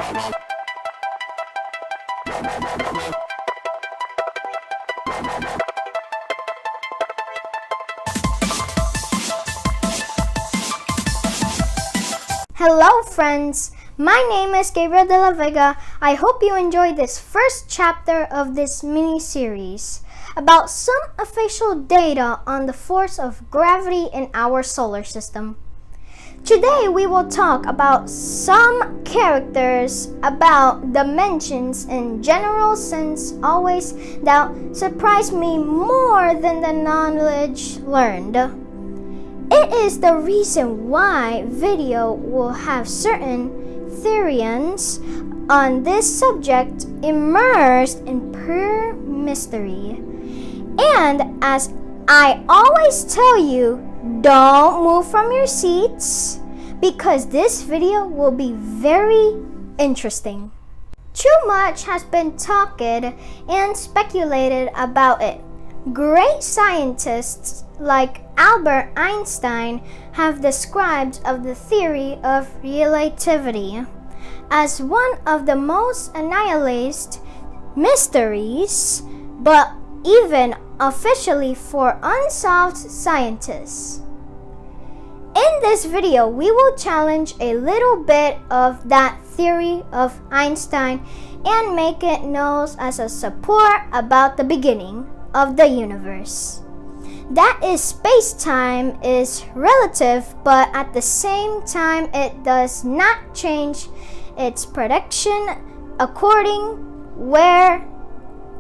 Hello friends, my name is Gabriel de la Vega. I hope you enjoyed this first chapter of this mini-series about some official data on the force of gravity in our solar system. Today we will talk about some characters about dimensions in general sense always that surprise me more than the knowledge learned. It is the reason why video will have certain theorians on this subject immersed in pure mystery. And as I always tell you, don't move from your seats because this video will be very interesting. Too much has been talked and speculated about it. Great scientists like Albert Einstein have described of the theory of relativity as one of the most annihilated mysteries, but even officially for unsolved scientists. In this video, we will challenge a little bit of that theory of Einstein and make it known as a support about the beginning of the universe. That is, space-time is relative, but at the same time it does not change its prediction according where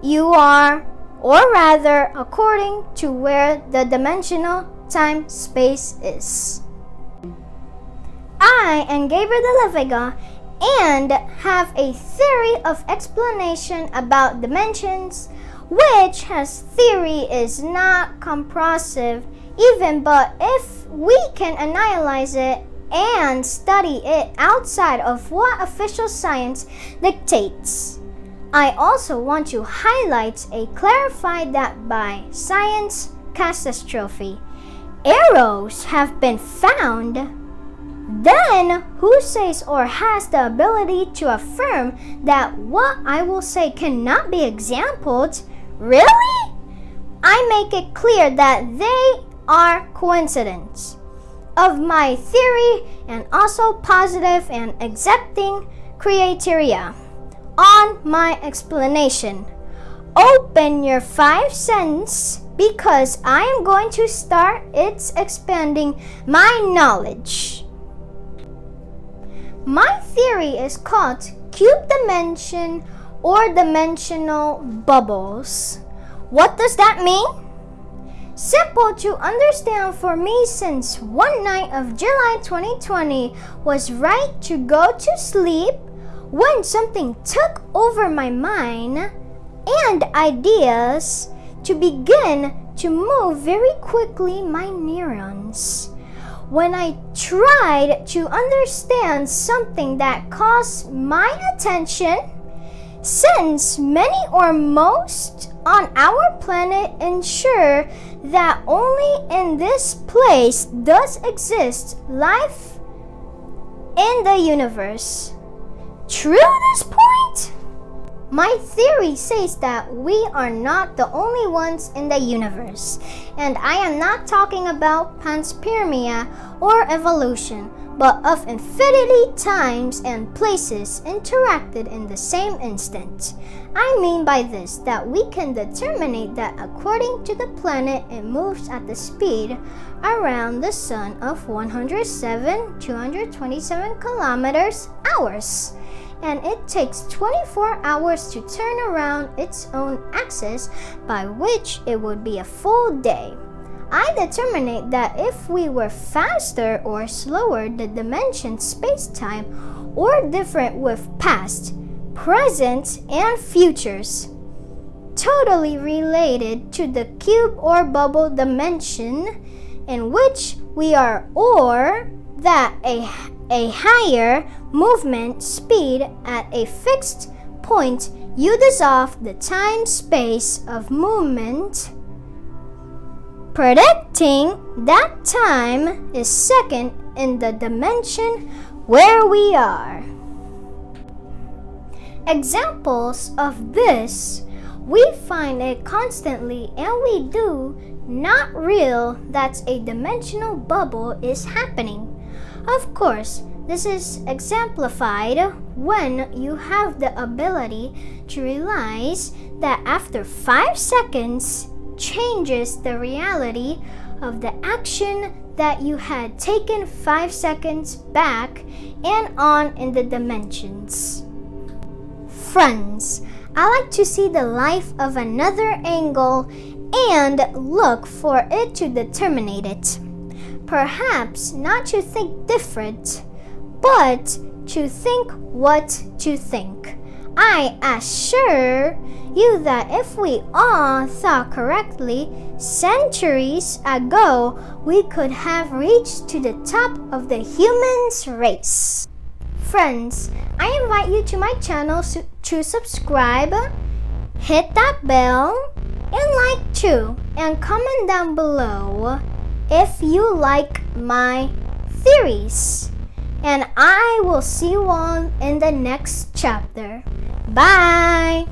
you are, or rather according to where the dimensional time-space is. I am Gabriel de la Vega and have a theory of explanation about dimensions, which has theory is not comprehensive even, but if we can analyze it and study it outside of what official science dictates. I also want to highlight a clarify that by science catastrophe, arrows have been found. Then who says or has the ability to affirm that what I will say cannot be exampled? Really? I make it clear that they are coincidence of my theory and also positive and accepting criteria on my explanation. Open your 5 cents because I am going to start its expanding my knowledge. My theory is called cube dimension or dimensional bubbles. What does that mean? Simple to understand for me, since one night of July 2020 was right to go to sleep when something took over my mind and ideas to begin to move very quickly my neurons. When I tried to understand something that caught my attention, since many or most on our planet ensure that only in this place does exist life in the universe. True this point? My theory says that we are not the only ones in the universe, and I am not talking about panspermia or evolution, but of infinity times and places interacted in the same instant. I mean by this that we can determine that according to the planet it moves at the speed around the sun of 107,227 kilometers hours, and it takes 24 hours to turn around its own axis, by which it would be a full day. I determined that if we were faster or slower, the dimensions space-time or different with past, present, and futures, totally related to the cube or bubble dimension in which we are, or that a higher movement speed at a fixed point you dissolve the time-space of movement, predicting that time is second in the dimension where we are. Examples of this, we find it constantly and we do not real that a dimensional bubble is happening. Of course, this is exemplified when you have the ability to realize that after 5 seconds changes the reality of the action that you had taken 5 seconds back and on in the dimensions. Friends, I like to see the life of another angle and look for it to determine it. Perhaps not to think different, but to think what to think. I assure you that if we all thought correctly, centuries ago, we could have reached to the top of the human's race. Friends, I invite you to my channel to subscribe, hit that bell, and like too, and comment down below if you like my theories. And I will see you all in the next chapter. Bye!